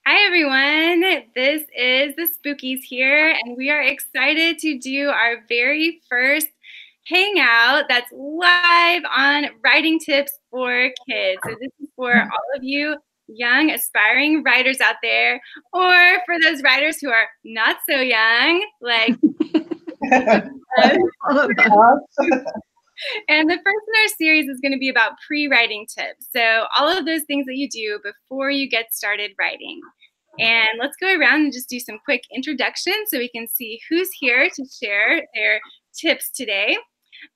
Hi everyone, this is the Spookies here, and we are excited to do our very first hangout that's live on writing tips for kids. So this is for all of you young aspiring writers out there, or for those writers who are not so young, like And the first in our series is going to be about pre-writing tips. So all of those things that you do before you get started writing. And let's go around and just do some quick introductions so we can see who's here to share their tips today.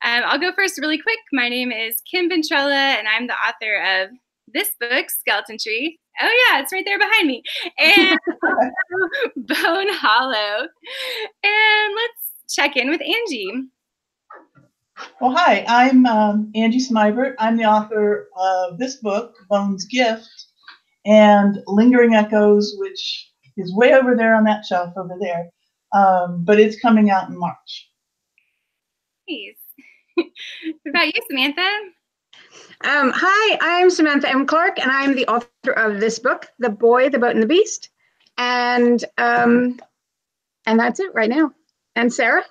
I'll go first really quick. My name is Kim Ventrella, and I'm the author of this book, Skeleton Tree. Oh yeah, it's right there behind me. And Bone Hollow. And let's check in with Angie. Well, hi, I'm Angie Smibert. I'm the author of this book, Bone's Gift, and Lingering Echoes, which is way over there on that shelf over there, but it's coming out in March. Nice. What about you, Samantha? Hi, I'm Samantha M. Clark, and I'm the author of this book, The Boy, the Boat, and the Beast, and that's it right now. And Sarah?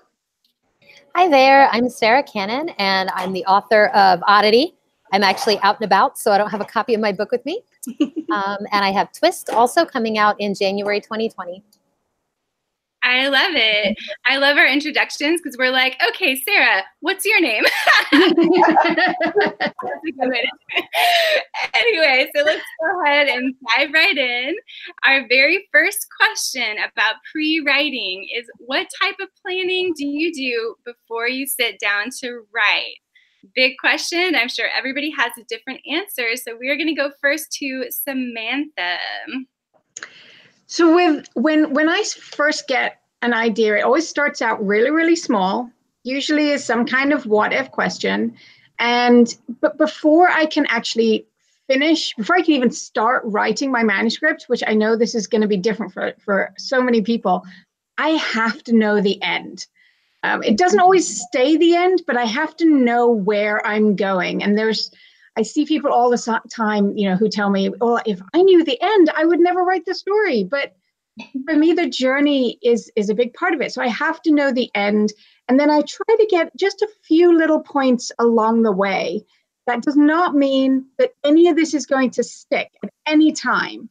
Hi there, I'm Sarah Cannon, and I'm the author of Oddity. I'm actually out and about, so I don't have a copy of my book with me. And I have Twist also coming out in January 2020. I love it. I love our introductions because we're like, okay, Sarah, what's your name? Anyway, so let's go ahead and dive right in. Our very first question about pre-writing is, what type of planning do you do before you sit down to write? Big question. I'm sure everybody has a different answer. So we're going to go first to Samantha. So when I first get an idea, it always starts out really, really small, usually is some kind of what if question. But before I can actually finish, before I can even start writing my manuscript, which I know this is going to be different for so many people, I have to know the end. It doesn't always stay the end, but I have to know where I'm going. And I see people all the time, who tell me, "Oh, if I knew the end, I would never write the story." But for me, the journey is a big part of it. So I have to know the end. And then I try to get just a few little points along the way. That does not mean that any of this is going to stick at any time.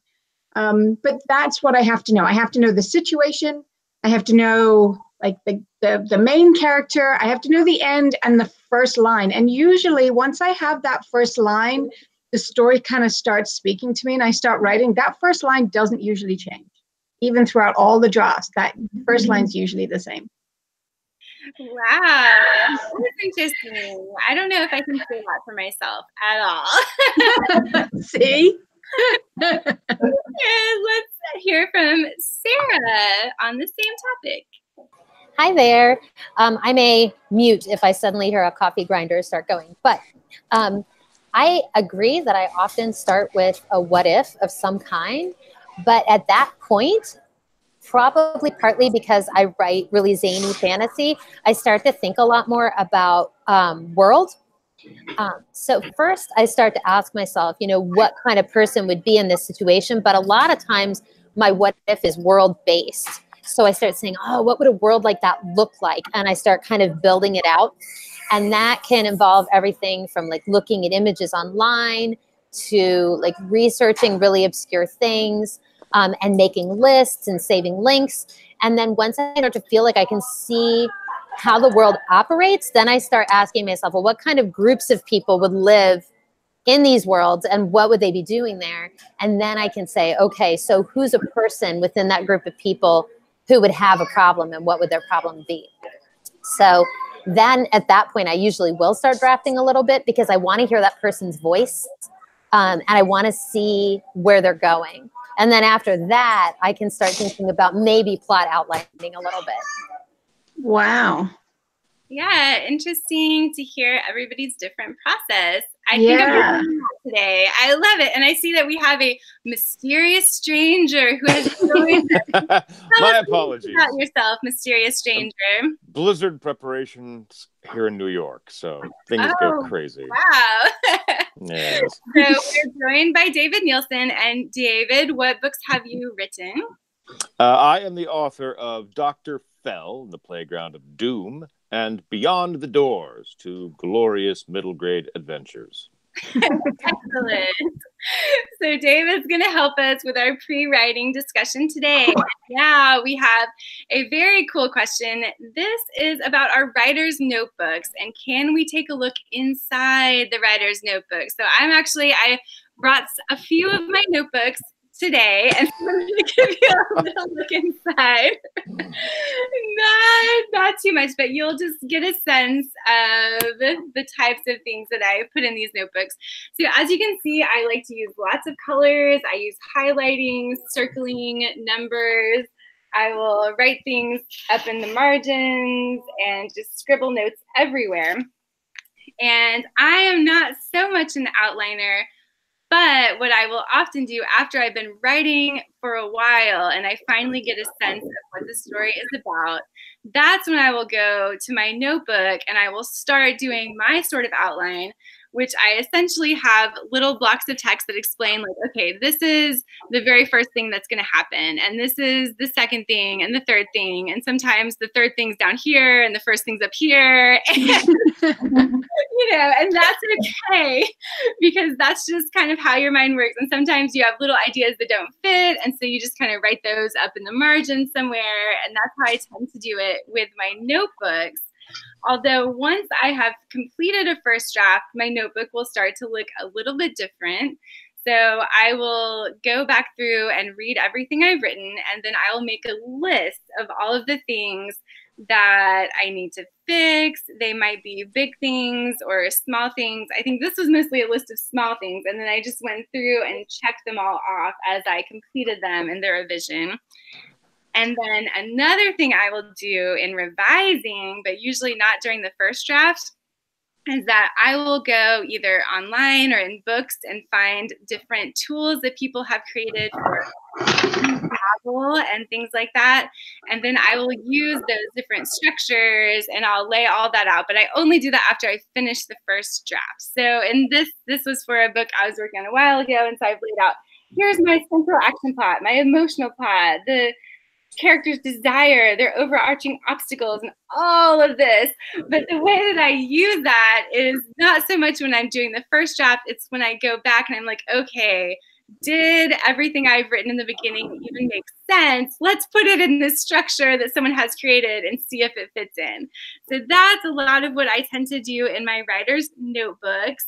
But that's what I have to know. I have to know the situation. I have to know like the main character. I have to know the end and the first line. And usually once I have that first line, the story kind of starts speaking to me and I start writing. That first line doesn't usually change. Even throughout all the drafts, that first line's usually the same. Wow, that's interesting. I don't know if I can say that for myself at all. See? Let's hear from Sarah on the same topic. Hi there. I may mute if I suddenly hear a coffee grinder start going, but I agree that I often start with a what if of some kind. But at that point, probably partly because I write really zany fantasy, I start to think a lot more about world. So first I start to ask myself, what kind of person would be in this situation? But a lot of times my what if is world based. So I start saying, oh, what would a world like that look like? And I start kind of building it out. And that can involve everything from like looking at images online to like researching really obscure things. And making lists and saving links. And then once I start to feel like I can see how the world operates, then I start asking myself, well, what kind of groups of people would live in these worlds and what would they be doing there? And then I can say, okay, so who's a person within that group of people who would have a problem and what would their problem be? So then at that point, I usually will start drafting a little bit because I want to hear that person's voice and I want to see where they're going. And then after that, I can start thinking about maybe plot outlining a little bit. Wow. Yeah, interesting to hear everybody's different process. I think I'm doing that today. I love it. And I see that we have a mysterious stranger who has joined us. My apologies. About yourself, mysterious stranger. Blizzard preparations here in New York, so things go crazy. Wow. Yes. So we're joined by David Neilsen. And David, what books have you written? I am the author of Dr. Fell, The Playground of Doom, and Beyond the Doors, Two Glorious Middle Grade Adventures. Excellent. So David's going to help us with our pre-writing discussion today. Now we have a very cool question. This is about our writer's notebooks, and can we take a look inside the writer's notebook? So I brought a few of my notebooks today, and so I'm going to give you a little look inside. Not too much, but you'll just get a sense of the types of things that I put in these notebooks. So as you can see, I like to use lots of colors. I use highlighting, circling, numbers. I will write things up in the margins and just scribble notes everywhere. And I am not so much an outliner, but what I will often do after I've been writing for a while and I finally get a sense of what the story is about, that's when I will go to my notebook and I will start doing my sort of outline, which I essentially have little blocks of text that explain, like, okay, this is the very first thing that's going to happen, and this is the second thing, and the third thing, and sometimes the third thing's down here, and the first thing's up here, and, and that's okay, because that's just kind of how your mind works, and sometimes you have little ideas that don't fit, and so you just kind of write those up in the margin somewhere, and that's how I tend to do it with my notebooks. Although once I have completed a first draft, my notebook will start to look a little bit different. So I will go back through and read everything I've written, and then I will make a list of all of the things that I need to fix. They might be big things or small things. I think this was mostly a list of small things, and then I just went through and checked them all off as I completed them in the revision. And then another thing I will do in revising, but usually not during the first draft, is that I will go either online or in books and find different tools that people have created for travel and things like that. And then I will use those different structures and I'll lay all that out. But I only do that after I finish the first draft. So in this was for a book I was working on a while ago. And so I've laid out, here's my central action plot, my emotional plot, the character's desire, their overarching obstacles, and all of this. But the way that I use that is not so much when I'm doing the first draft, it's when I go back and I'm like, okay, did everything I've written in the beginning even make sense? Let's put it in this structure that someone has created and see if it fits in. So that's a lot of what I tend to do in my writer's notebooks.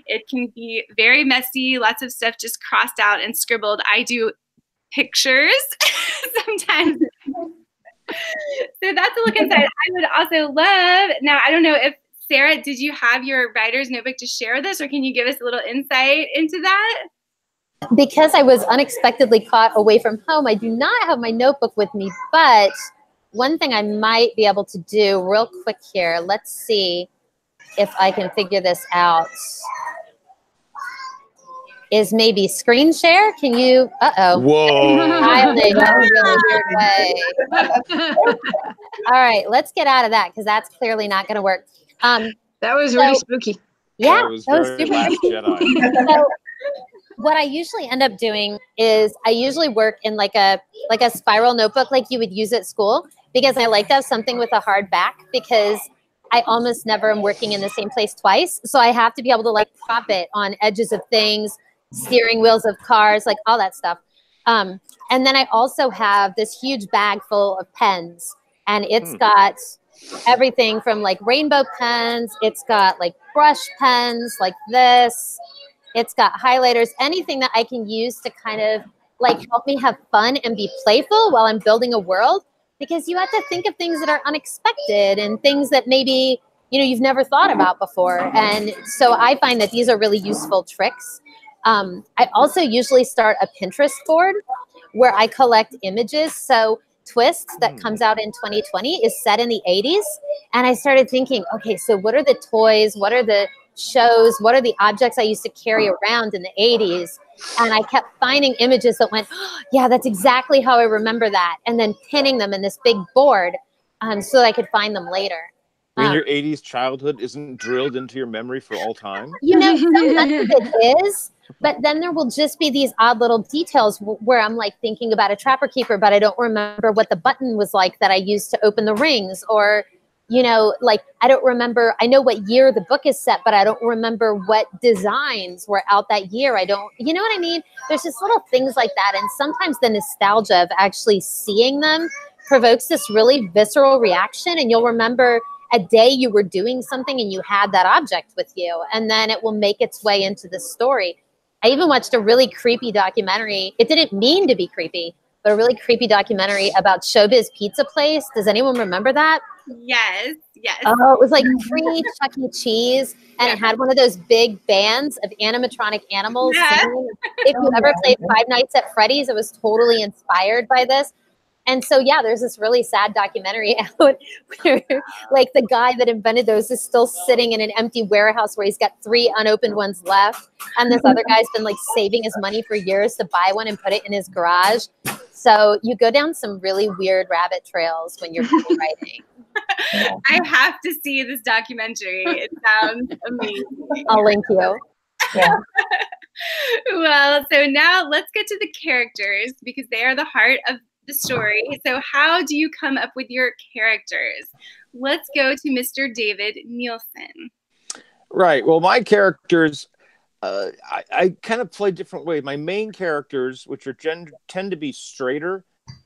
It can be very messy, lots of stuff just crossed out and scribbled. I do pictures sometimes. So that's a look inside. I would also love, now I don't know if Sarah, did you have your writer's notebook to share with us, or can you give us a little insight into that? Because I was unexpectedly caught away from home, I do not have my notebook with me, but one thing I might be able to do real quick here, let's see if I can figure this out, is maybe screen share. Can you, Whoa. All right, let's get out of that because that's clearly not going to work. That was really spooky. Yeah, that was very Last Jedi. So what I usually end up doing is I usually work in like a spiral notebook like you would use at school, because I like to have something with a hard back, because I almost never am working in the same place twice. So I have to be able to like prop it on edges of things, steering wheels of cars, like all that stuff. And then I also have this huge bag full of pens, and it's got everything from like rainbow pens. It's got like brush pens like this. It's got highlighters, anything that I can use to kind of like help me have fun and be playful while I'm building a world, because you have to think of things that are unexpected and things that maybe, you've never thought about before. And so I find that these are really useful tricks. I also usually start a Pinterest board where I collect images. So Twist, that comes out in 2020, is set in the 80s. And I started thinking, okay, so what are the toys? What are the shows, what are the objects I used to carry around in the 80s? And I kept finding images that went, oh, yeah, that's exactly how I remember that. And then pinning them in this big board so that I could find them later. Your 80s childhood isn't drilled into your memory for all time? You know, so much of it is, but then there will just be these odd little details where I'm like thinking about a Trapper Keeper, but I don't remember what the button was like that I used to open the rings, or, you know, like I don't remember, I know what year the book is set, but I don't remember what designs were out that year. I don't, you know what I mean? There's just little things like that. And sometimes the nostalgia of actually seeing them provokes this really visceral reaction, and you'll remember a day you were doing something and you had that object with you, and then it will make its way into the story. I even watched a really creepy documentary. It didn't mean to be creepy, but a really creepy documentary about Showbiz Pizza Place. Does anyone remember that? Yes, yes. Oh, it was like pre-Chuck E. Cheese, and it had one of those big bands of animatronic animals singing. If you ever played Five Nights at Freddy's, it was totally inspired by this. And so, yeah, there's this really sad documentary out where, like, the guy that invented those is still sitting in an empty warehouse where he's got 3 unopened ones left. And this other guy's been, like, saving his money for years to buy one and put it in his garage. So you go down some really weird rabbit trails when you're writing. I have to see this documentary. It sounds amazing. I'll link you. Yeah. Well, so now let's get to the characters, because they are the heart of the story. So how do you come up with your characters? Let's go to Mr. David Neilsen. Right. Well, my characters, I kind of play different ways. My main characters, which are tend to be straighter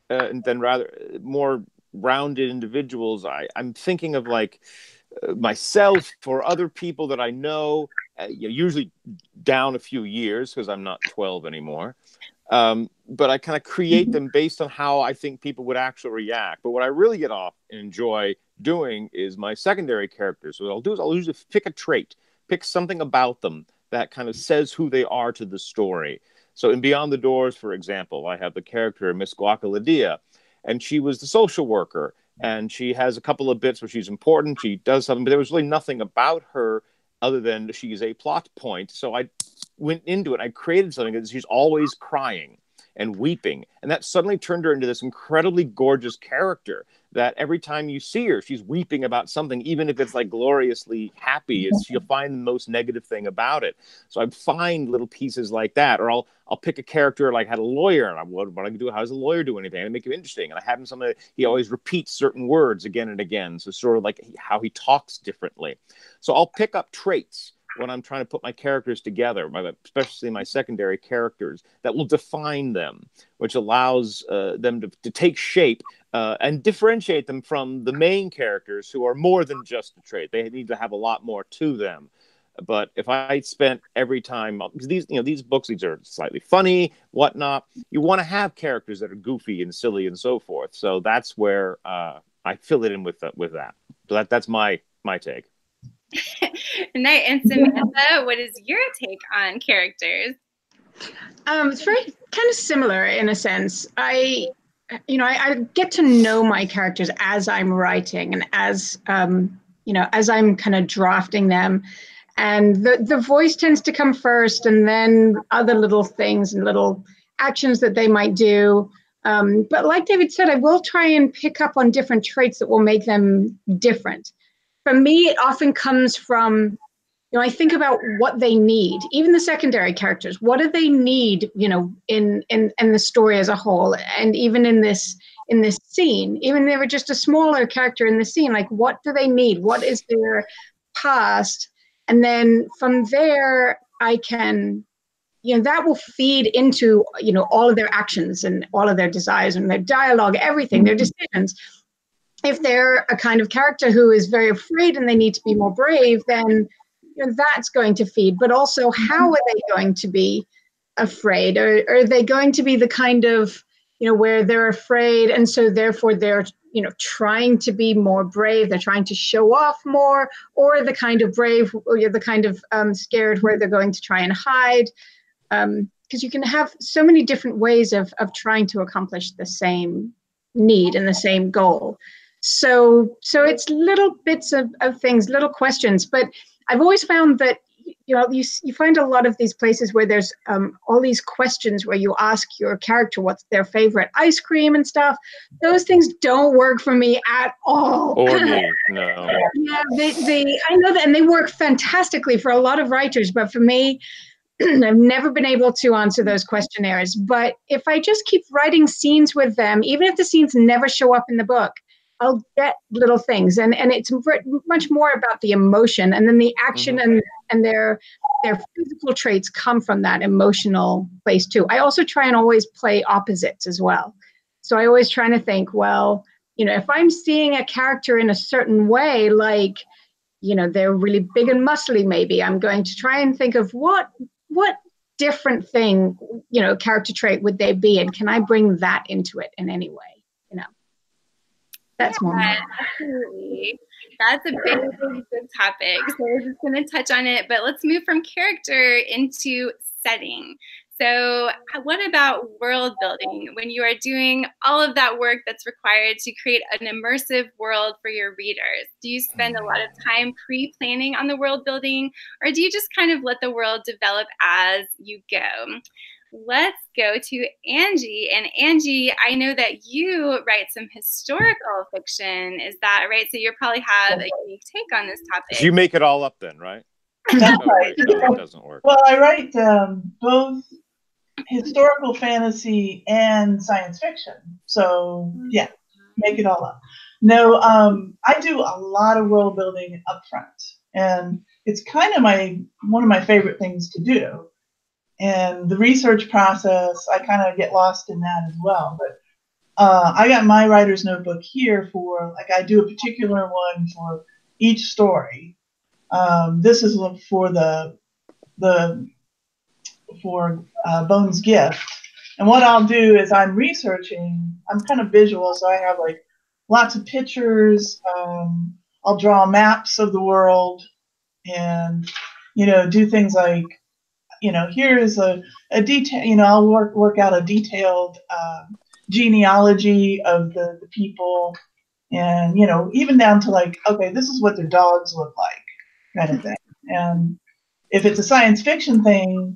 and then rather more rounded individuals. I'm thinking of like myself or other people that I know, usually down a few years because I'm not 12 anymore. But I kind of create them based on how I think people would actually react. But what I really get off and enjoy doing is my secondary characters. So what I'll do is I'll usually pick a trait, pick something about them that kind of says who they are to the story. So in Beyond the Doors, for example, I have the character Miss Guacaladia, and she was the social worker, and she has a couple of bits where she's important. She does something, but there was really nothing about her other than she is a plot point. So I went into it. I created something that she's always crying and weeping. And that suddenly turned her into this incredibly gorgeous character that every time you see her, she's weeping about something, even if it's like gloriously happy, she'll find the most negative thing about it. So I find little pieces like that, or I'll pick a character like had a lawyer, and what I can do, how does a lawyer do anything? And make him interesting. And I have him something that he always repeats certain words again and again. So sort of like how he talks differently. So I'll pick up traits when I'm trying to put my characters together, especially my secondary characters, that will define them, which allows them to take shape and differentiate them from the main characters who are more than just a trait. They need to have a lot more to them. But if I spent every time, because these books, these are slightly funny, whatnot, you want to have characters that are goofy and silly and so forth. So that's where I fill it in with that. So that's my take. And Samantha, what is your take on characters? It's very kind of similar in a sense. I get to know my characters as I'm writing and as I'm kind of drafting them. And the voice tends to come first, and then other little things and little actions that they might do. But like David said, I will try and pick up on different traits that will make them different. For me, it often comes from, I think about what they need, even the secondary characters. What do they need, in the story as a whole, and even in this scene, even if they were just a smaller character in the scene, like what do they need? What is their past? And then from there, I can, that will feed into, all of their actions and all of their desires and their dialogue, everything, their decisions. If they're a kind of character who is very afraid and they need to be more brave, then that's going to feed. But also, how are they going to be afraid? Or are they going to be the kind of, where they're afraid and so therefore they're, trying to be more brave, they're trying to show off more, or the kind of brave, or the kind of scared where they're going to try and hide? Because you can have so many different ways of trying to accomplish the same need and the same goal. So it's little bits of things, little questions, but I've always found that, you know, you find a lot of these places where there's all these questions where you ask your character what's their favorite ice cream and stuff. Those things don't work for me at all. Or me, no. Yeah, I know that, and they work fantastically for a lot of writers, but for me, I've never been able to answer those questionnaires. But if I just keep writing scenes with them, even if the scenes never show up in the book, I'll get little things. And it's much more about the emotion, and then the action and their physical traits come from that emotional place too. I also try and always play opposites as well. So I always try to think, well, you know, if I'm seeing a character in a certain way, like, you know, they're really big and muscly, maybe I'm going to try and think of what different thing, you know, character trait would they be, and can I bring that into it in any way? You know, that's more. Absolutely. That's a big, big topic. So we're just going to touch on it, but let's move from character into setting. So what about world building? When you are doing all of that work that's required to create an immersive world for your readers, do you spend a lot of time pre-planning on the world building, or do you just kind of let the world develop as you go? Let's go to Angie. And Angie, I know that you write some historical fiction. Is that right? So you probably have a unique take on this topic. You make it all up then, right? That's Oh, right. wait, no, it doesn't work. Well, I write both historical fantasy and science fiction. So yeah, make it all up. No, I do a lot of world building up front, and it's kind of one of my favorite things to do. And the research process, I kind of get lost in that as well. But I got my writer's notebook here for, like, I do a particular one for each story. This is for Bones Gift. And what I'll do is I'm researching, I'm kind of visual, so I have like lots of pictures. I'll draw maps of the world and, you know, do things like, you know, here's a detail, you know, I'll work out a detailed genealogy of the people, and, you know, even down to like, okay, this is what their dogs look like, kind of thing. And if it's a science fiction thing,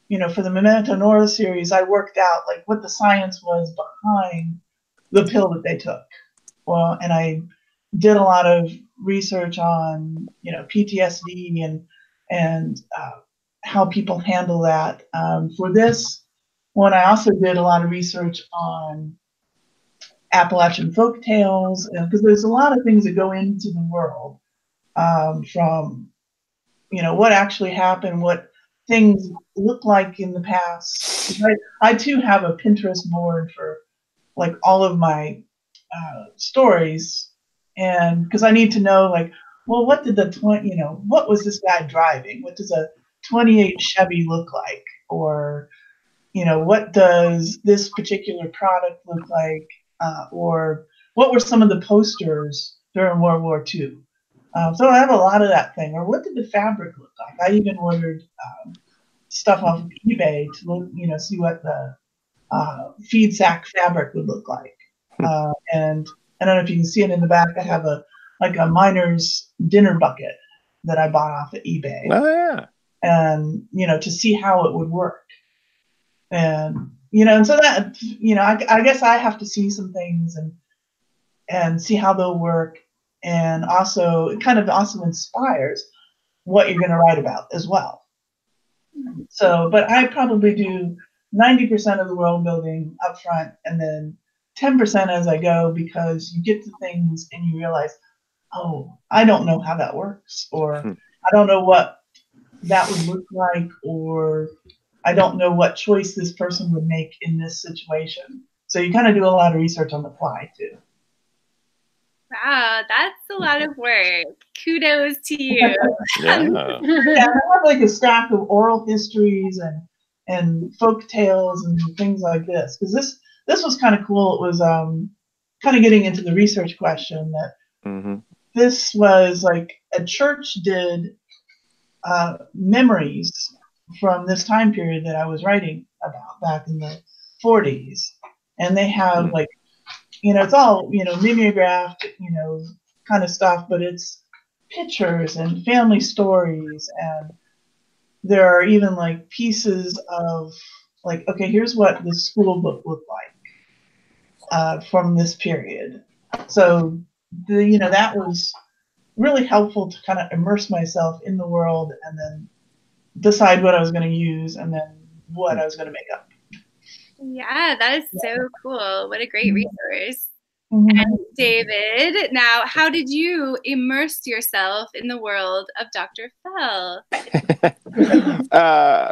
you know, for the Memento Mori series, I worked out like what the science was behind the pill that they took. Well, and I did a lot of research on, you know, PTSD and how people handle that. For this one, I also did a lot of research on Appalachian folk tales, because there's a lot of things that go into the world, from, you know, what actually happened, what things look like in the past. I too have a Pinterest board for like all of my stories, and because I need to know, like, well, what did what was this guy driving? What does a 28 Chevy look like? Or, you know, what does this particular product look like? Or what were some of the posters during World War II? So I have a lot of that thing. Or what did the fabric look like? I even ordered stuff off of eBay to look, you know, see what the feed sack fabric would look like. And I don't know if you can see it in the back. I have a miner's dinner bucket that I bought off of eBay. Oh yeah. And, you know, to see how it would work. And, you know, and so that, you know, I guess I have to see some things and see how they'll work. And also, it kind of also inspires what you're going to write about as well. So, but I probably do 90% of the world building up front, and then 10% as I go, because you get to things and you realize, oh, I don't know how that works, or I don't know what that would look like, or I don't know what choice this person would make in this situation. So you kind of do a lot of research on the fly too. Wow, that's a lot of work. Kudos to you. Yeah. Yeah, I have like a stack of oral histories and folk tales and things like this, because this was kind of cool. It was kind of getting into the research question that this was like a church did memories from this time period that I was writing about back in the 40s. And they have like, you know, it's all, you know, mimeographed, you know, kind of stuff, but it's pictures and family stories, and there are even like pieces of like, okay, here's what the school book looked like from this period. So that was really helpful to kind of immerse myself in the world and then decide what I was going to use and then what I was going to make up. Yeah, that is so cool. What a great resource. Mm-hmm. And David, now, how did you immerse yourself in the world of Dr. Fell?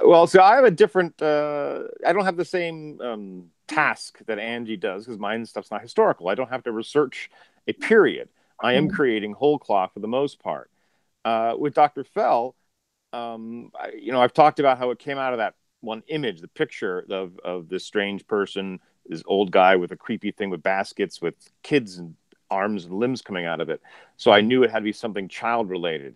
Well, so I have a different, I don't have the same task that Angie does because my stuff's not historical. I don't have to research a period. I am creating whole cloth for the most part. With Dr. Fell, I've talked about how it came out of that one image, the picture of this strange person, this old guy with a creepy thing with baskets with kids and arms and limbs coming out of it. So I knew it had to be something child related.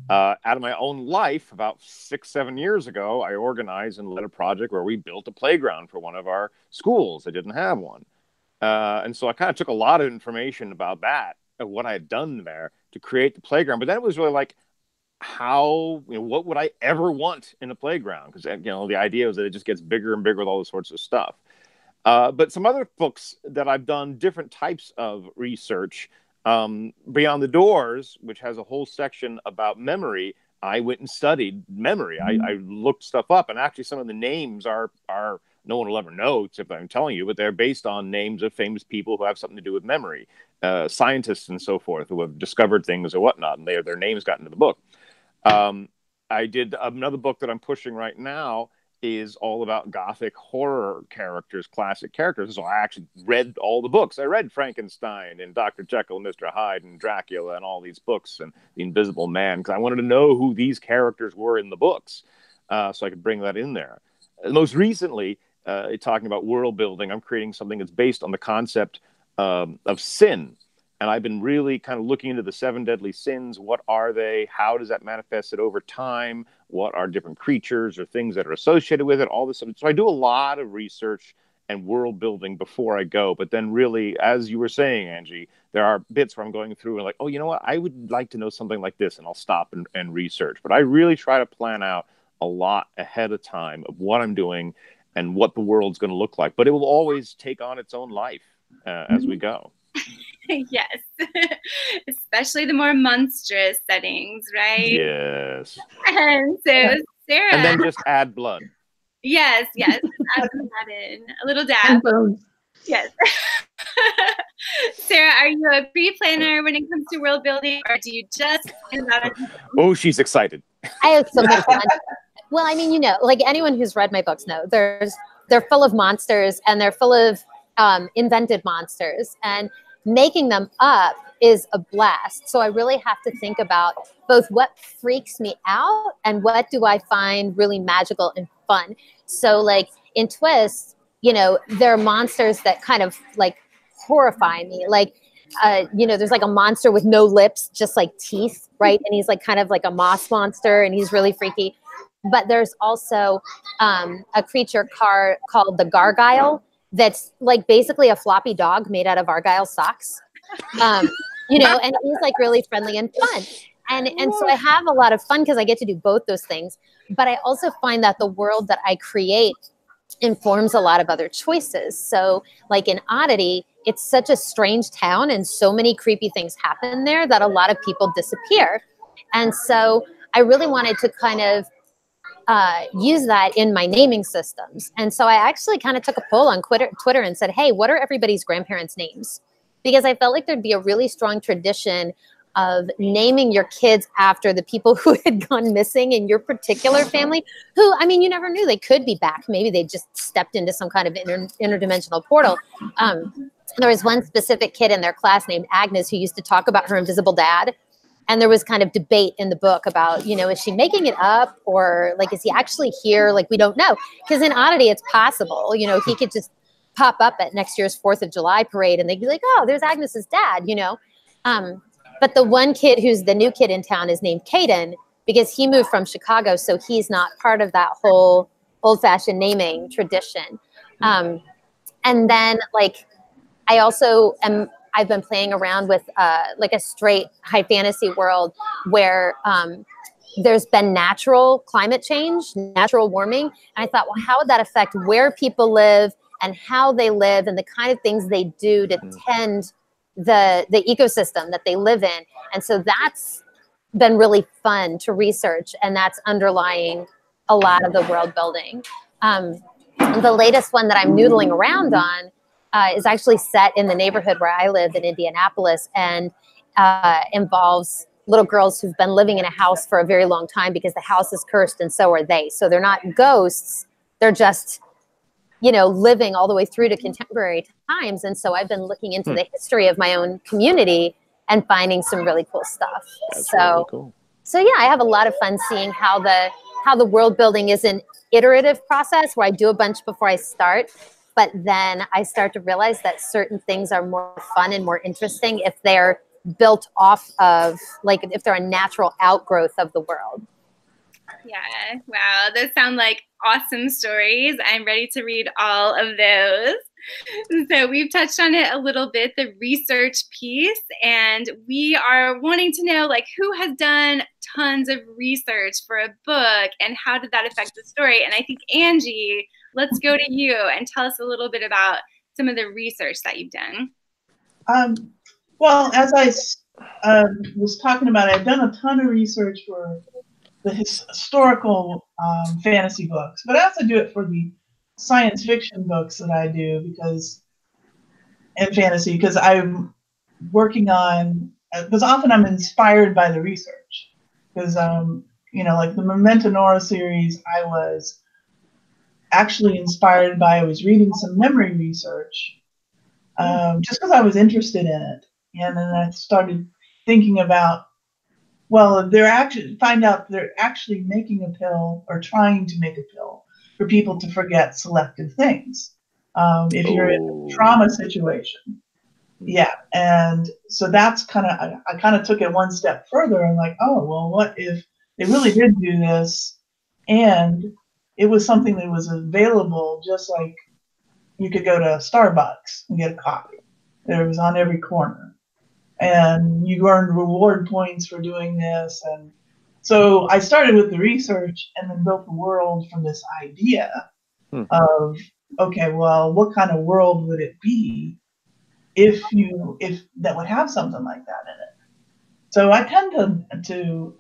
Out of my own life, about 6-7 years ago, I organized and led a project where we built a playground for one of our schools that didn't have one. And so I kind of took a lot of information about that, of what I had done there to create the playground. But then it was really like, what would I ever want in a playground? Because, the idea was that it just gets bigger and bigger with all this sorts of stuff. But some other books that I've done different types of research, Beyond the Doors, which has a whole section about memory. I went and studied memory. I looked stuff up, and actually some of the names are no one will ever know except I'm telling you, but they're based on names of famous people who have something to do with memory, scientists and so forth who have discovered things or whatnot, and their names got into the book. I did another book that I'm pushing right now is all about Gothic horror characters, classic characters. So I actually read all the books. I read Frankenstein and Dr. Jekyll and Mr. Hyde and Dracula and all these books and The Invisible Man, because I wanted to know who these characters were in the books, so I could bring that in there. Most recently, talking about world building, I'm creating something that's based on the concept of sin. And I've been really kind of looking into the 7 deadly sins. What are they? How does that manifest it over time? What are different creatures or things that are associated with it? All this stuff. So I do a lot of research and world building before I go. But then really, as you were saying, Angie, there are bits where I'm going through and like, oh, you know what? I would like to know something like this. And I'll stop and research. But I really try to plan out a lot ahead of time of what I'm doing and what the world's going to look like. But it will always take on its own life as we go. Yes, especially the more monstrous settings, right? Yes. And so, Sarah. And then just add blood. Yes, add that in. A little dab. Yes. Sarah, are you a pre-planner when it comes to world building, or do you just find out? Oh, she's excited. I have so much fun. Well, I mean, like anyone who's read my books know, they're full of monsters and they're full of invented monsters, and making them up is a blast. So I really have to think about both what freaks me out and what do I find really magical and fun. So like in Twist, there are monsters that kind of like horrify me. Like, there's like a monster with no lips, just like teeth, right? And he's like kind of like a moss monster and he's really freaky. But there's also a creature called the Gargoyle that's like basically a floppy dog made out of Argyle socks, and he's like really friendly and fun. And so I have a lot of fun because I get to do both those things. But I also find that the world that I create informs a lot of other choices. So like in Oddity, it's such a strange town and so many creepy things happen there that a lot of people disappear. And so I really wanted to kind of use that in my naming systems. And so I actually kind of took a poll on Twitter and said, hey, what are everybody's grandparents' names? Because I felt like there'd be a really strong tradition of naming your kids after the people who had gone missing in your particular family, who, I mean, you never knew they could be back. Maybe they just stepped into some kind of interdimensional portal. There was one specific kid in their class named Agnes who used to talk about her invisible dad. And there was kind of debate in the book about, is she making it up or like, is he actually here? Like, we don't know. Because in Oddity, it's possible, he could just pop up at next year's 4th of July parade and they'd be like, oh, there's Agnes's dad, But the one kid who's the new kid in town is named Caden because he moved from Chicago. So he's not part of that whole old-fashioned naming tradition. And then like, I I've been playing around with like a straight high fantasy world where there's been natural climate change, natural warming. And I thought, well, how would that affect where people live and how they live and the kind of things they do to tend the ecosystem that they live in. And so that's been really fun to research, and that's underlying a lot of the world building. The latest one that I'm noodling around on is actually set in the neighborhood where I live in Indianapolis, and involves little girls who've been living in a house for a very long time because the house is cursed and so are they. So they're not ghosts, they're just, you know, living all the way through to contemporary times. And so I've been looking into the history of my own community and finding some really cool stuff. That's So, really cool. so yeah, I have a lot of fun seeing how the world building is an iterative process where I do a bunch before I start, but then I start to realize that certain things are more fun and more interesting if they're built off of, like, if they're a natural outgrowth of the world. Yeah, wow, those sound like awesome stories. I'm ready to read all of those. So we've touched on it a little bit, the research piece, and we are wanting to know, like, who has done tons of research for a book and how did that affect the story? And I think, Angie, let's go to you and tell us a little bit about some of the research that you've done. Well, as I was talking about, I've done a ton of research for the historical fantasy books, but I also do it for the science fiction books that I do and fantasy, because I'm working on, because often I'm inspired by the research. Because, you know, like the Memento Nora series, I was actually inspired by, I was reading some memory research just because I was interested in it. And then I started thinking about, well, find out they're actually making a pill or trying to make a pill for people to forget selective things. If you're in a trauma situation. Yeah. And so that's I kind of took it one step further and like, oh, well, what if they really did do this and it was something that was available, just like you could go to Starbucks and get a coffee. It was on every corner. And you earned reward points for doing this. And so I started with the research and then built the world from this idea of, okay, well, what kind of world would it be if that would have something like that in it? So I tend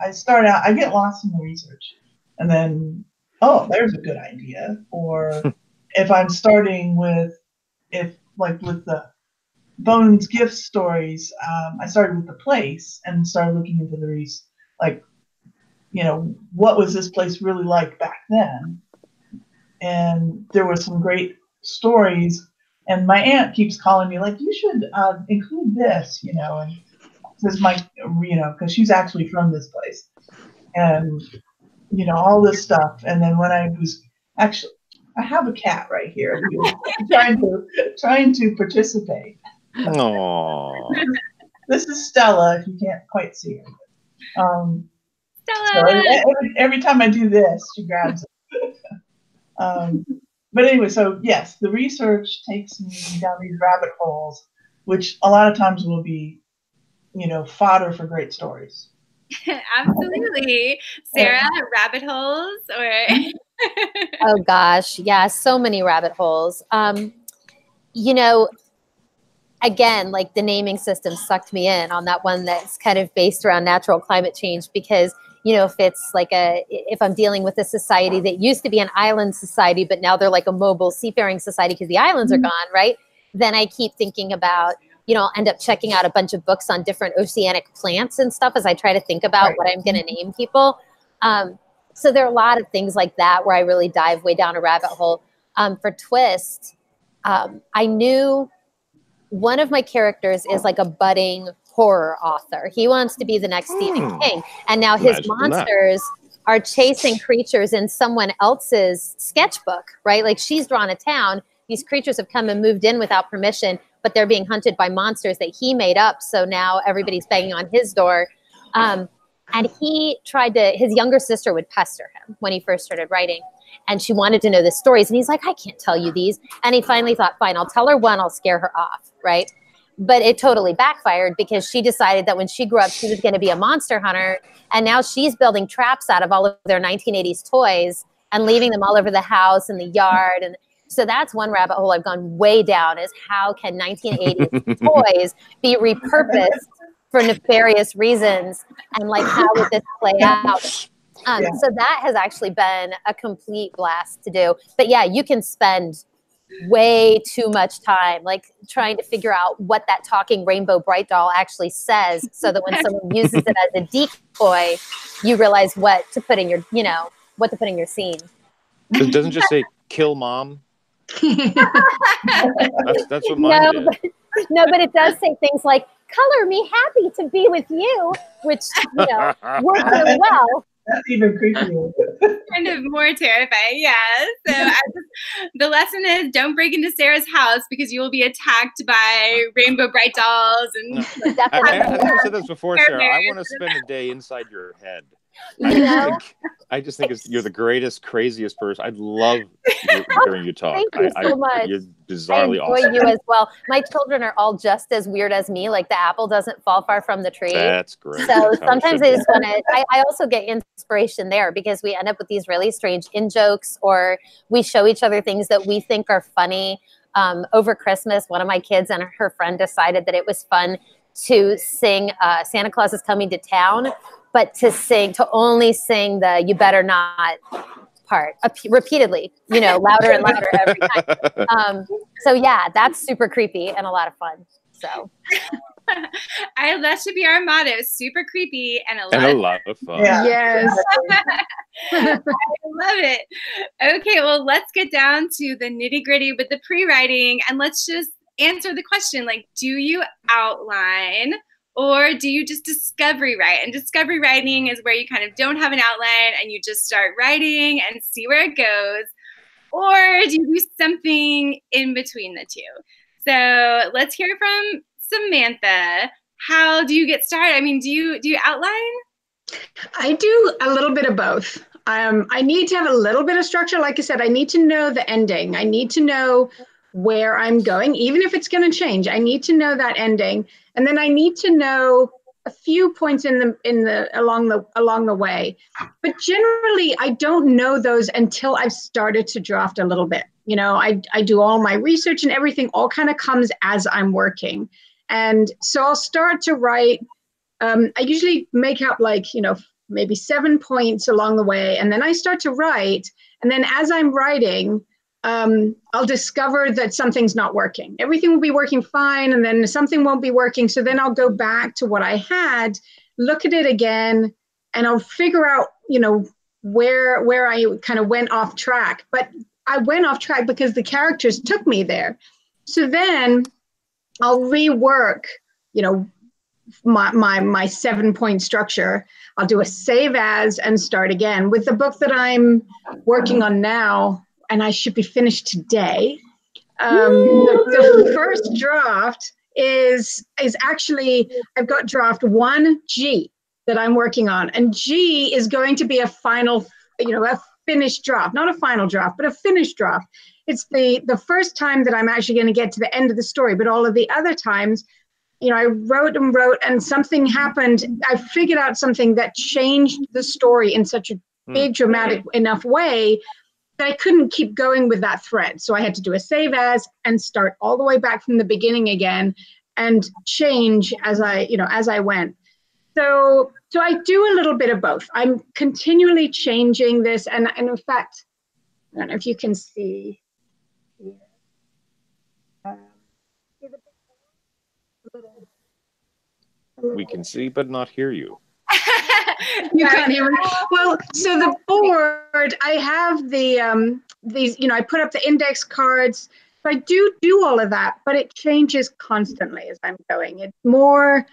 I start out, I get lost in the research and then, oh, there's a good idea. Or if I'm starting with the Bones Gift stories, I started with the place and started looking into the like, you know, what was this place really like back then? And there were some great stories. And my aunt keeps calling me like, you should include this, you know, and this might, you know, because she's actually from this place, and you know, all this stuff. And then when I have a cat right here trying to participate. Aww. This is Stella, if you can't quite see her. Stella! So every time I do this, she grabs it. But anyway, so yes, the research takes me down these rabbit holes, which a lot of times will be, you know, fodder for great stories. Absolutely. Sarah, rabbit holes or... Oh gosh, yeah, so many rabbit holes. You know, again, like the naming system sucked me in on that one that's kind of based around natural climate change, because, you know, if I'm dealing with a society that used to be an island society, but now they're like a mobile seafaring society because the islands are gone, right? Then I keep thinking about, you know, I'll end up checking out a bunch of books on different oceanic plants and stuff as I try to think about what I'm going to name people. So there are a lot of things like that where I really dive way down a rabbit hole. For Twist, I knew one of my characters is like a budding horror author. He wants to be the next Stephen King. And now his monsters are chasing creatures in someone else's sketchbook, right? Like she's drawn a town. These creatures have come and moved in without permission, but they're being hunted by monsters that he made up. So now everybody's banging on his door. And his younger sister would pester him when he first started writing. And she wanted to know the stories. And he's like, I can't tell you these. And he finally thought, fine, I'll tell her one, I'll scare her off, right? but it totally backfired because she decided that when she grew up, she was going to be a monster hunter. And now she's building traps out of all of their 1980s toys and leaving them all over the house and the yard. And so that's one rabbit hole I've gone way down, is how can 1980s toys be repurposed for nefarious reasons? And like, how would this play out? So that has actually been a complete blast to do. But yeah, you can spend way too much time like trying to figure out what that talking rainbow bright doll actually says, so that when someone uses it as a decoy, you realize what to put in your, you know, what to put in your scene. It doesn't just say kill mom. that's what mine did. But it does say things like color me happy to be with you, which, you know, works really well. That's even creepier. Kind of more terrifying, yeah. So the lesson is, don't break into Sarah's house because you will be attacked by rainbow bright dolls. And I think I said this before, Sarah. I want to spend a day inside your head. I just think you're the greatest, craziest person. I love hearing you talk. Thank you so much. You're bizarrely awesome. I enjoy you as well. My children are all just as weird as me. Like, the apple doesn't fall far from the tree. That's great. So sometimes I just want to, I also get inspiration there because we end up with these really strange in-jokes, or we show each other things that we think are funny. Over Christmas, one of my kids and her friend decided that it was fun to sing Santa Claus is Coming to Town, but to only sing the "You Better Not" part repeatedly, you know, louder and louder every time. So yeah, that's super creepy and a lot of fun. So that should be our motto: super creepy and a lot of fun. Yeah. Yes. I love it. Okay, well, let's get down to the nitty gritty with the pre-writing, and let's just answer the question, like, do you outline or do you just discovery write? And discovery writing is where you kind of don't have an outline and you just start writing and see where it goes. Or do you do something in between the two? So let's hear from Samantha. How do you get started? I mean, do you outline? I do a little bit of both. I need to have a little bit of structure. Like I said, I need to know the ending. I need to know where I'm going, even if it's going to change. I need to know that ending, and then I need to know a few points along the way. But generally, I don't know those until I've started to draft a little bit. You know, I do all my research, and everything all kind of comes as I'm working. And so I'll start to write. I usually make up, like, you know, maybe 7 points along the way, and then I start to write. And then as I'm writing, I'll discover that something's not working. Everything will be working fine, and then something won't be working. So then I'll go back to what I had, look at it again, and I'll figure out, you know, where I kind of went off track. But I went off track because the characters took me there. So then I'll rework, you know, my 7-point structure. I'll do a save as and start again. With the book that I'm working on now, and I should be finished today, the first draft is actually, I've got draft 1G that I'm working on, and G is going to be a final, you know, a finished draft, not a final draft, but a finished draft. It's the first time that I'm actually going to get to the end of the story, but all of the other times, you know, I wrote, and something happened. I figured out something that changed the story in such a big, dramatic enough way that I couldn't keep going with that thread. So I had to do a save as and start all the way back from the beginning again and change as I went. So I do a little bit of both. I'm continually changing this. And in fact, I don't know if you can see. We can see but not hear you. You can't hear me. Well, so the board, I have these, you know, I put up the index cards. So I do all of that, but it changes constantly as I'm going. It's more,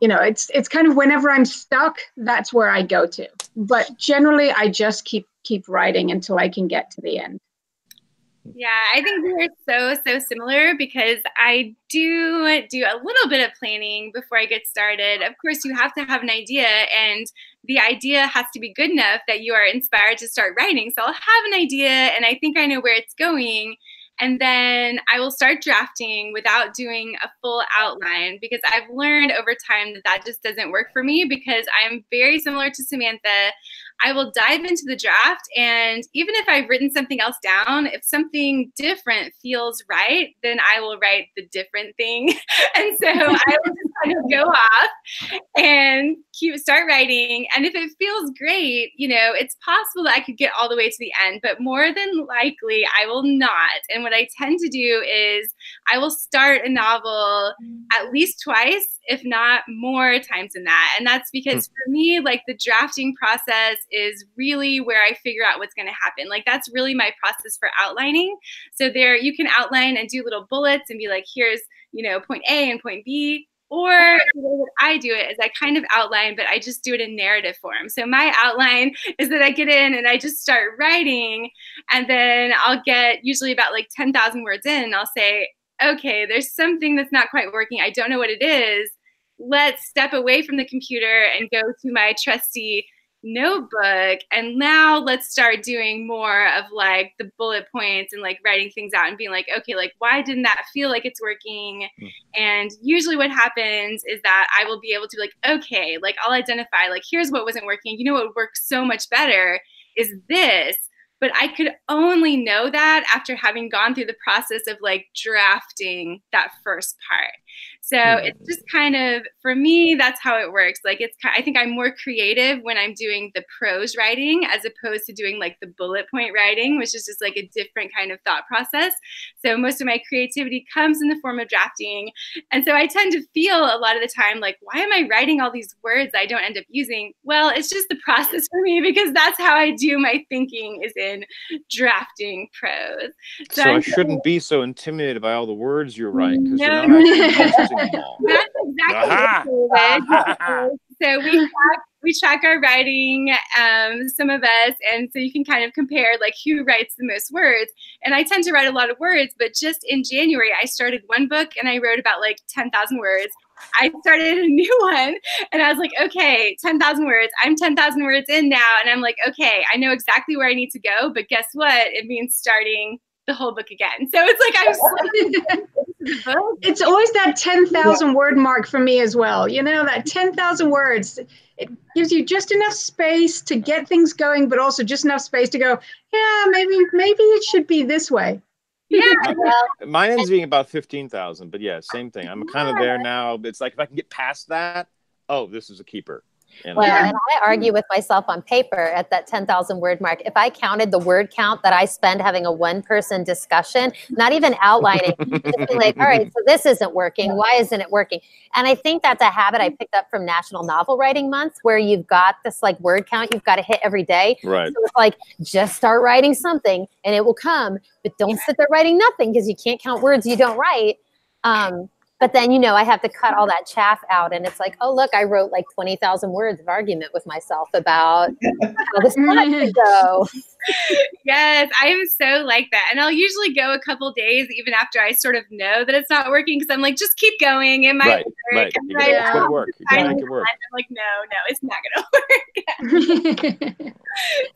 you know, it's kind of whenever I'm stuck, that's where I go to. But generally, I just keep writing until I can get to the end. Yeah, I think we are so similar because I do a little bit of planning before I get started. Of course, you have to have an idea, and the idea has to be good enough that you are inspired to start writing. So I'll have an idea, and I think I know where it's going. And then I will start drafting without doing a full outline, because I've learned over time that that just doesn't work for me, because I'm very similar to Samantha. I will dive into the draft, and even if I've written something else down, if something different feels right, then I will write the different thing. And so I will just kind of go off and start writing. And if it feels great, you know, it's possible that I could get all the way to the end, but more than likely I will not. And what I tend to do is I will start a novel at least twice, if not more times than that. And that's because for me, like, the drafting process is really where I figure out what's going to happen. Like, that's really my process for outlining. So there you can outline and do little bullets and be like, here's, you know, point A and point B. Or the way that I do it is I kind of outline, but I just do it in narrative form. So my outline is that I get in and I just start writing, and then I'll get usually about like 10,000 words in, and I'll say, okay, there's something that's not quite working. I don't know what it is. Let's step away from the computer and go to my trusty notebook, and now let's start doing more of like the bullet points and like writing things out and being like, okay, like, why didn't that feel like it's working? And usually what happens is that I will be able to, like, okay, like, I'll identify, like, here's what wasn't working. You know what works so much better is this. But I could only know that after having gone through the process of like drafting that first part. So it's just kind of, for me, that's how it works. Like, I think I'm more creative when I'm doing the prose writing as opposed to doing like the bullet point writing, which is just like a different kind of thought process. So most of my creativity comes in the form of drafting. And so I tend to feel a lot of the time like, why am I writing all these words I don't end up using? Well, it's just the process for me, because that's how I do my thinking, is in drafting prose. So I shouldn't be so intimidated by all the words you write, because No, you're not actually using them all. That's exactly what it is. So we track our writing, some of us, and so you can kind of compare like who writes the most words. And I tend to write a lot of words, but just in January I started one book and I wrote about like 10,000 words. I started a new one and I was like, okay, 10,000 words. I'm 10,000 words in now, and I'm like, okay, I know exactly where I need to go, but guess what? It means starting the whole book again. So it's like it's always that 10,000 word mark for me as well. You know, that 10,000 words, it gives you just enough space to get things going, but also just enough space to go, yeah, maybe it should be this way. Yeah. Mine ends being about 15,000, but yeah, same thing. I'm kind of there now. It's like, if I can get past that, oh, this is a keeper. Well, and I argue with myself on paper at that 10,000 word mark. If I counted the word count that I spend having a one-person discussion, not even outlining, just be like, all right, so this isn't working. Why isn't it working? And I think that's a habit I picked up from National Novel Writing Month, where you've got this like word count you've got to hit every day. Right. So it's like, just start writing something and it will come, but don't sit there writing nothing, because you can't count words you don't write. But then, you know, I have to cut all that chaff out, and it's like, oh, look, I wrote like 20,000 words of argument with myself about how this plot should go. Yes, I am so like that. And I'll usually go a couple days even after I sort of know that it's not working, because I'm like, just keep going. It might work. Right. It's going to work. You're going to make it work. I'm like, no, it's not going to work.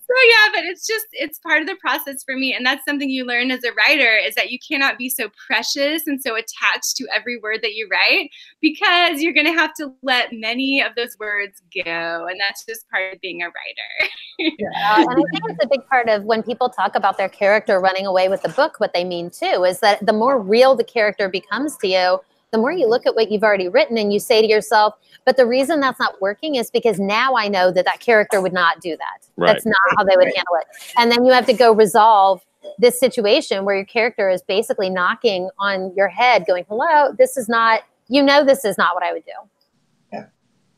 So yeah, but it's part of the process for me. And that's something you learn as a writer, is that you cannot be so precious and so attached to every word that you write, because you're going to have to let many of those words go. And that's just part of being a writer. And I think it's a big part of when people talk about their character running away with the book, what they mean too, is that the more real the character becomes to you, the more you look at what you've already written and you say to yourself, but the reason that's not working is because now I know that that character would not do that. Right. That's not how they would handle it. And then you have to go resolve this situation where your character is basically knocking on your head going, hello, this is not, you know, this is not what I would do.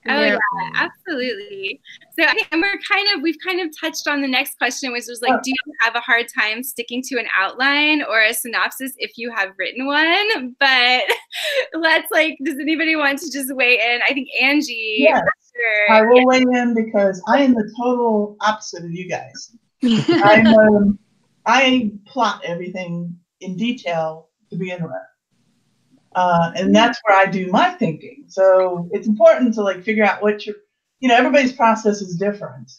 Oh yeah, absolutely. So I think we've kind of touched on the next question, which was like, do you have a hard time sticking to an outline or a synopsis if you have written one? But does anybody want to just weigh in? I think Angie. Yes, I will weigh in, because I am the total opposite of you guys. I plot everything in detail to begin with. And that's where I do my thinking. So it's important to like figure out what everybody's process is different.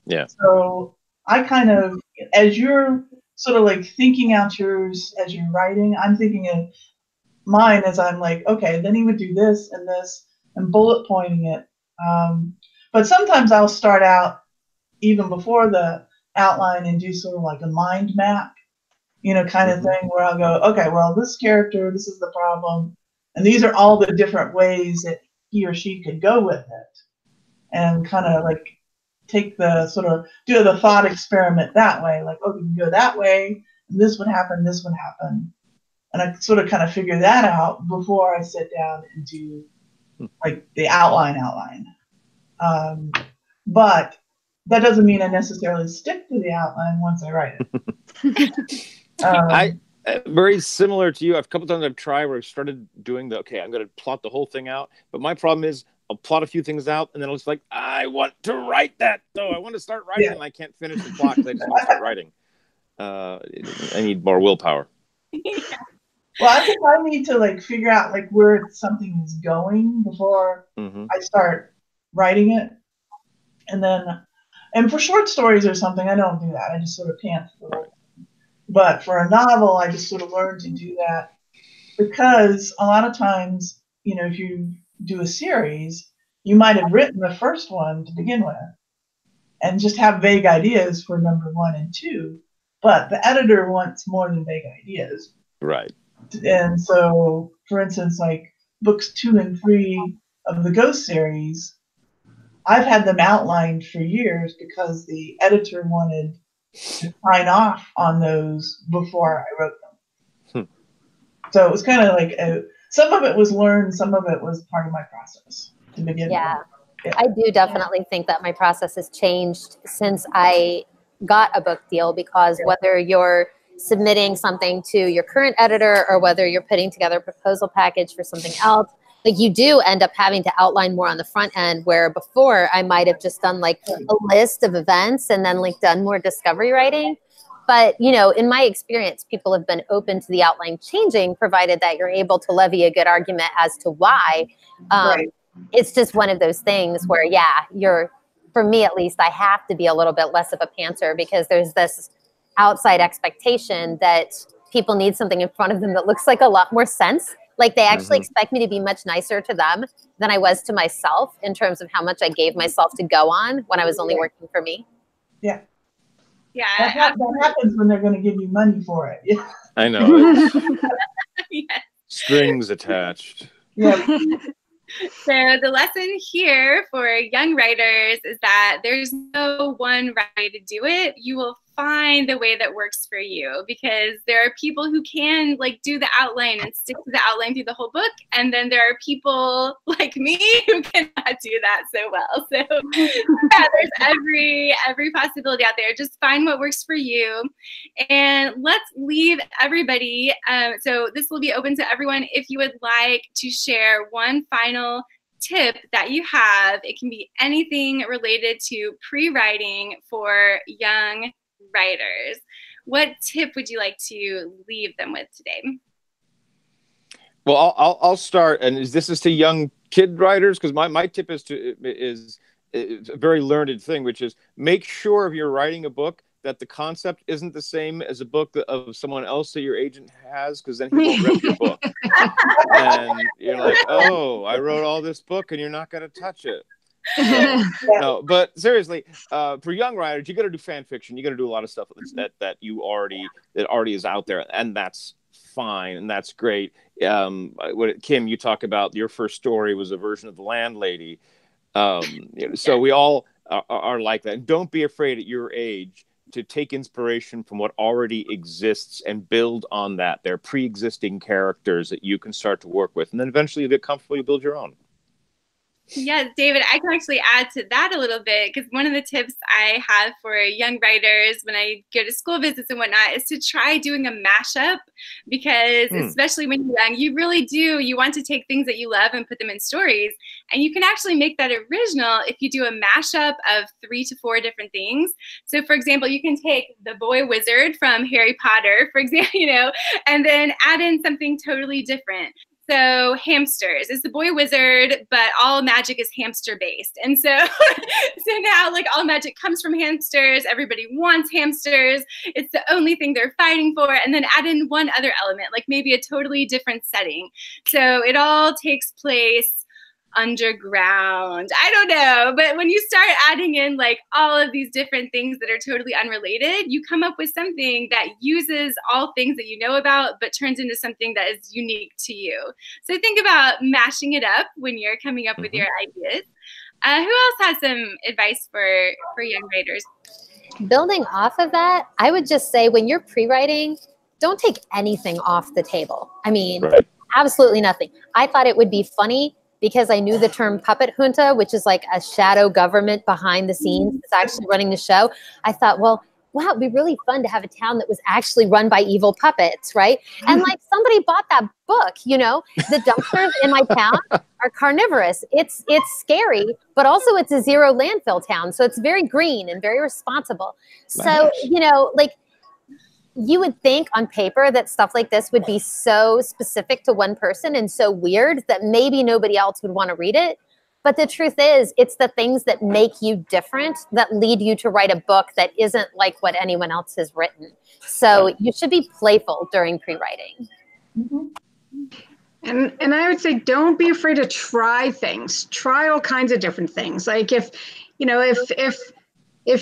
Yeah. So I kind of, as you're sort of like thinking out yours as you're writing. I'm thinking of mine as I'm like, okay, then he would do this and bullet pointing it. But sometimes I'll start out even before the outline and do sort of like a mind map, kind of thing, where I'll go, okay, well, this character, this is the problem, and these are all the different ways that he or she could go with it, and kind of like take the sort of do the thought experiment that way, like, oh, you can go that way, and this would happen, and I sort of kind of figure that out before I sit down and do like the outline. But that doesn't mean I necessarily stick to the outline once I write it. Very similar to you. A couple times I've tried where I've started doing I'm going to plot the whole thing out. But my problem is I'll plot a few things out and then it's like, I want to write that though. I want to start writing and I can't finish the plot because I just want to start writing. I need more willpower. Well, I think I need to like figure out like where something is going before I start writing it. And for short stories or something, I don't do that. I just sort of pant through it. But for a novel, I just sort of learned to do that because a lot of times, if you do a series, you might have written the first one to begin with and just have vague ideas for number 1 and 2. But the editor wants more than vague ideas. Right. And so, for instance, like books 2 and 3 of the Ghost series, I've had them outlined for years because the editor wanted to sign off on those before I wrote them. So it was kind of like some of it was learned, some of it was part of my process to begin with. Yeah, I do definitely think that my process has changed since I got a book deal, because whether you're submitting something to your current editor or whether you're putting together a proposal package for something else, like you do end up having to outline more on the front end, where before I might have just done like a list of events and then like done more discovery writing. But, in my experience, people have been open to the outline changing, provided that you're able to levy a good argument as to why. It's just one of those things where, for me at least, I have to be a little bit less of a pantser, because there's this outside expectation that people need something in front of them that looks like a lot more sense. Like they actually expect me to be much nicer to them than I was to myself in terms of how much I gave myself to go on when I was only working for me. Yeah. Yeah. That happens when they're going to give you money for it. Yeah. I know. Yes. Strings attached. Yeah. So the lesson here for young writers is that there's no one right way to do it. You will find the way that works for you, because there are people who can like do the outline and stick to the outline through the whole book, and then there are people like me who cannot do that so well. So there's every possibility out there. Just find what works for you, and let's leave everybody. So this will be open to everyone. If you would like to share one final tip that you have, it can be anything related to pre-writing for young writers. What tip would you like to leave them with today? Well, I'll start, and this is to young kid writers, because my tip is a very learned thing, which is make sure if you're writing a book that the concept isn't the same as a book of someone else that your agent has, because then he won't rep your book. And you're like, oh, I wrote all this book and you're not going to touch it. So, no, but seriously, for young writers, you got to do fan fiction. You got to do a lot of stuff that already is out there, and that's fine and that's great. Kim, you talk about your first story was a version of The Landlady. So we all are like that. And don't be afraid at your age to take inspiration from what already exists and build on that. They're pre-existing characters that you can start to work with, and then eventually you get comfortable, you build your own. Yes, David, I can actually add to that a little bit, because one of the tips I have for young writers when I go to school visits and whatnot is to try doing a mashup, because especially when you're young, you want to take things that you love and put them in stories, and you can actually make that original if you do a mashup of 3 to 4 different things. So for example, you can take the boy wizard from Harry Potter, for example, and then add in something totally different. So hamsters. It's the boy wizard, but all magic is hamster based. And so, so now like all magic comes from hamsters. Everybody wants hamsters. It's the only thing they're fighting for. And then add in one other element, like maybe a totally different setting. So it all takes place underground. I don't know, but when you start adding in like all of these different things that are totally unrelated, you come up with something that uses all things that you know about, but turns into something that is unique to you. So think about mashing it up when you're coming up with your ideas. Who else has some advice for young writers? Building off of that, I would just say when you're pre-writing, don't take anything off the table. I mean, absolutely nothing. I thought it would be funny because I knew the term puppet junta, which is like a shadow government behind the scenes that's actually running the show. I thought, well, wow, it'd be really fun to have a town that was actually run by evil puppets, right? And like somebody bought that book, you know, the dumpsters in my town are carnivorous. It's scary, but also it's a zero landfill town. So it's very green and very responsible. So, you know, like, you would think on paper that stuff like this would be so specific to one person and so weird that maybe nobody else would want to read it. But the truth is, it's the things that make you different that lead you to write a book that isn't like what anyone else has written. So you should be playful during pre-writing. And I would say, don't be afraid to try things. Try all kinds of different things. Like if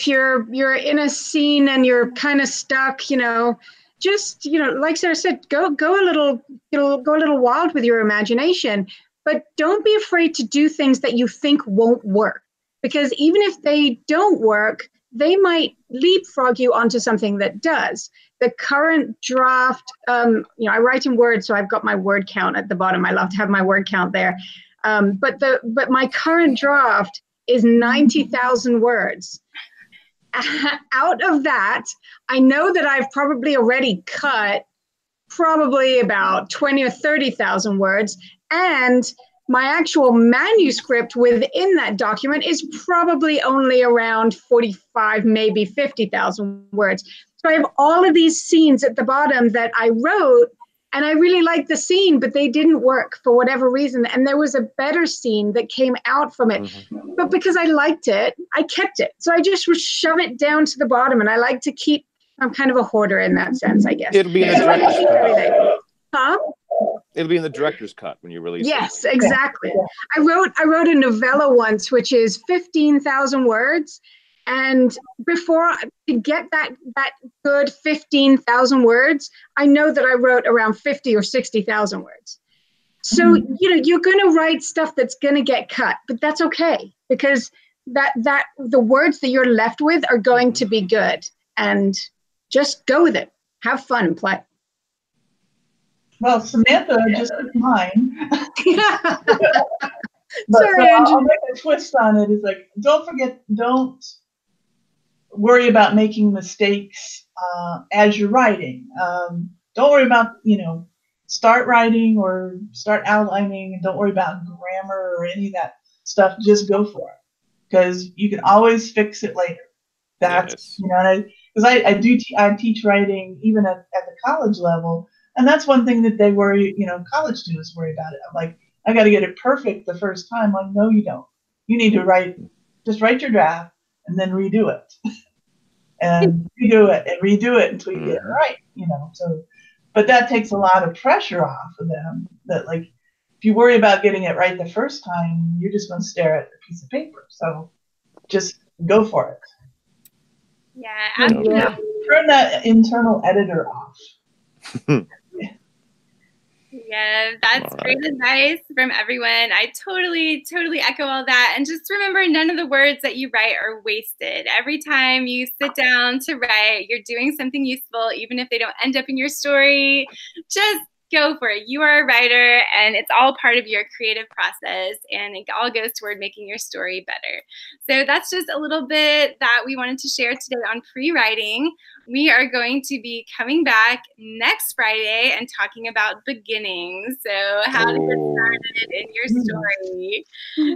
you're in a scene and you're kind of stuck, you know, just, you know, like Sarah said, go a little wild with your imagination, but don't be afraid to do things that you think won't work, because even if they don't work, they might leapfrog you onto something that does. The current draft, you know, I write in Word, so I've got my word count at the bottom. I love to have my word count there. But my current draft is 90,000 words. Out of that, I know that I've probably already cut probably about 20 or 30,000 words, and my actual manuscript within that document is probably only around 45, maybe 50,000 words. So I have all of these scenes at the bottom that I wrote, and I really liked the scene, but they didn't work for whatever reason. And there was a better scene that came out from it. But because I liked it, I kept it. So I just would shove it down to the bottom. And I like to keep, I'm kind of a hoarder in that sense, I guess. It'll be in the director's cut. Huh? It'll be in the director's cut when you release it. Yes, exactly. I wrote a novella once, which is 15,000 words. And before to get that good 15,000 words, I know that I wrote around 50 or 60,000 words. So, you know, you're going to write stuff that's going to get cut, but that's okay, because that the words that you're left with are going to be good, and just go with it. Have fun and play. Well, Samantha just took mine. Sorry, Angie. I'll make a twist on it. It's like, don't worry about making mistakes as you're writing. Don't worry about, you know, start writing or start outlining, and don't worry about grammar or any of that stuff. Just go for it, because you can always fix it later. That's, you know, because I teach writing even at the college level, and that's one thing that they worry, you know, college students worry about it. I'm like, I got to get it perfect the first time. Like, no, you don't. You need to just write your draft and then redo it. And redo it until you get it right, you know. So, but that takes a lot of pressure off of them. That, like, if you worry about getting it right the first time, you're just going to stare at a piece of paper. So, just go for it. Yeah, absolutely. Turn that internal editor off. Yeah, that's great advice from everyone. I totally echo all that. And just remember, none of the words that you write are wasted. Every time you sit down to write, you're doing something useful, even if they don't end up in your story. Just go for it. You are a writer, and it's all part of your creative process, and it all goes toward making your story better. So that's just a little bit that we wanted to share today on pre-writing. we are going to be coming back next Friday and talking about beginnings. So how to get started in your story.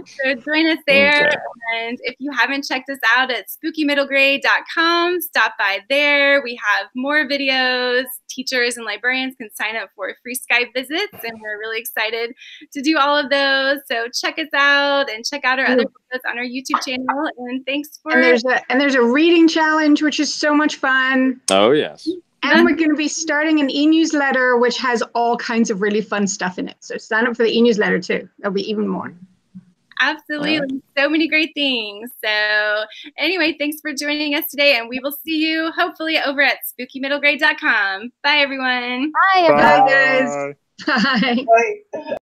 So join us there. Okay. And if you haven't checked us out at spookymiddlegrade.com, stop by there. We have more videos. Teachers and librarians can sign up for free Skype visits, and we're really excited to do all of those. So check us out and check out our other videos on our YouTube channel. And thanks for and there's a reading challenge, which is so much fun. Oh, yes. And we're going to be starting an e-newsletter, which has all kinds of really fun stuff in it. So sign up for the e-newsletter too. There'll be even more. Absolutely. Right. So many great things. So anyway, thanks for joining us today, and we will see you hopefully over at spookymiddlegrade.com. Bye, everyone. Bye, everyone. Bye, guys. Bye. Bye.